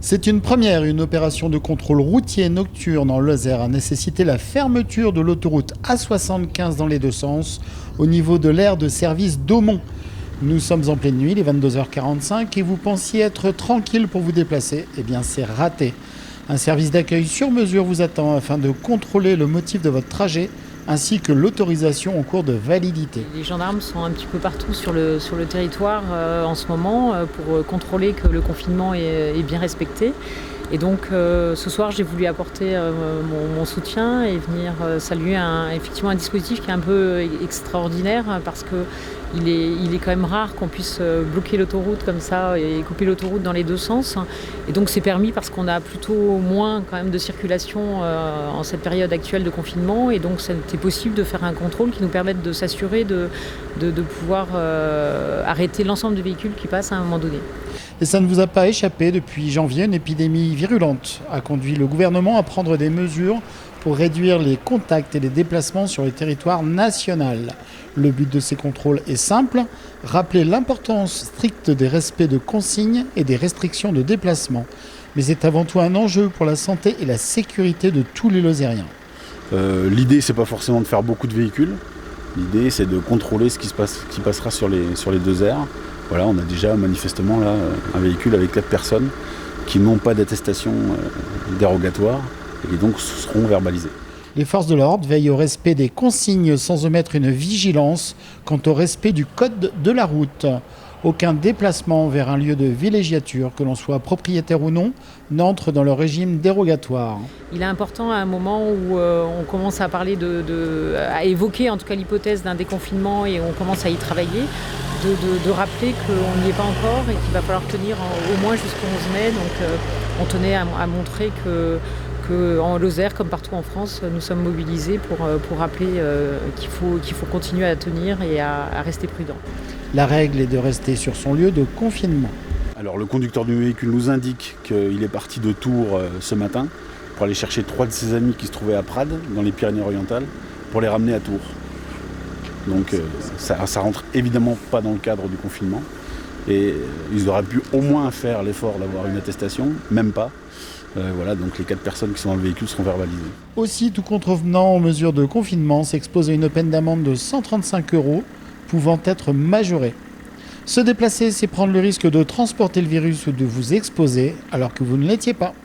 C'est une première. Une opération de contrôle routier nocturne en Lozère a nécessité la fermeture de l'autoroute A75 dans les deux sens au niveau de l'aire de service d'Aumont. Nous sommes en pleine nuit, il est 22h45 et vous pensiez être tranquille pour vous déplacer. Eh bien, c'est raté. Un service d'accueil sur mesure vous attend afin de contrôler le motif de votre trajet ainsi que l'autorisation en cours de validité. Les gendarmes sont un petit peu partout sur le territoire en ce moment pour contrôler que le confinement est bien respecté. Et donc ce soir, j'ai voulu apporter mon soutien et venir saluer effectivement un dispositif qui est un peu extraordinaire parce que il est quand même rare qu'on puisse bloquer l'autoroute comme ça et couper l'autoroute dans les deux sens. Et donc c'est permis parce qu'on a plutôt moins quand même de circulation en cette période actuelle de confinement. Et donc c'était possible de faire un contrôle qui nous permette de s'assurer de pouvoir arrêter l'ensemble des véhicules qui passent à un moment donné. Et ça ne vous a pas échappé, depuis janvier, une épidémie virulente a conduit le gouvernement à prendre des mesures pour réduire les contacts et les déplacements sur le territoire national. Le but de ces contrôles est simple, rappeler l'importance stricte des respects de consignes et des restrictions de déplacement. Mais c'est avant tout un enjeu pour la santé et la sécurité de tous les Lozériens. L'idée, c'est pas forcément de faire beaucoup de véhicules. L'idée, c'est de contrôler ce qui passera sur les deux aires. Voilà, on a déjà manifestement là un véhicule avec 4 personnes qui n'ont pas d'attestation dérogatoire et donc seront verbalisées. Les forces de l'ordre veillent au respect des consignes sans omettre une vigilance quant au respect du code de la route. Aucun déplacement vers un lieu de villégiature, que l'on soit propriétaire ou non, n'entre dans le régime dérogatoire. Il est important à un moment où on commence à parler à évoquer en tout cas l'hypothèse d'un déconfinement et on commence à y travailler, de rappeler qu'on n'y est pas encore et qu'il va falloir tenir au moins jusqu'au 11 mai. Donc on tenait à montrer qu'en Lozère, comme partout en France, nous sommes mobilisés pour rappeler qu'il faut continuer à tenir et à rester prudent. La règle est de rester sur son lieu de confinement. Alors le conducteur du véhicule nous indique qu'il est parti de Tours ce matin pour aller chercher 3 de ses amis qui se trouvaient à Prades, dans les Pyrénées-Orientales, pour les ramener à Tours. Donc ça rentre évidemment pas dans le cadre du confinement. Et ils auraient pu au moins faire l'effort d'avoir une attestation, même pas. Voilà, donc les 4 personnes qui sont dans le véhicule seront verbalisées. Aussi, tout contrevenant aux mesures de confinement s'expose à une peine d'amende de 135 € pouvant être majorée. Se déplacer, c'est prendre le risque de transporter le virus ou de vous exposer alors que vous ne l'étiez pas.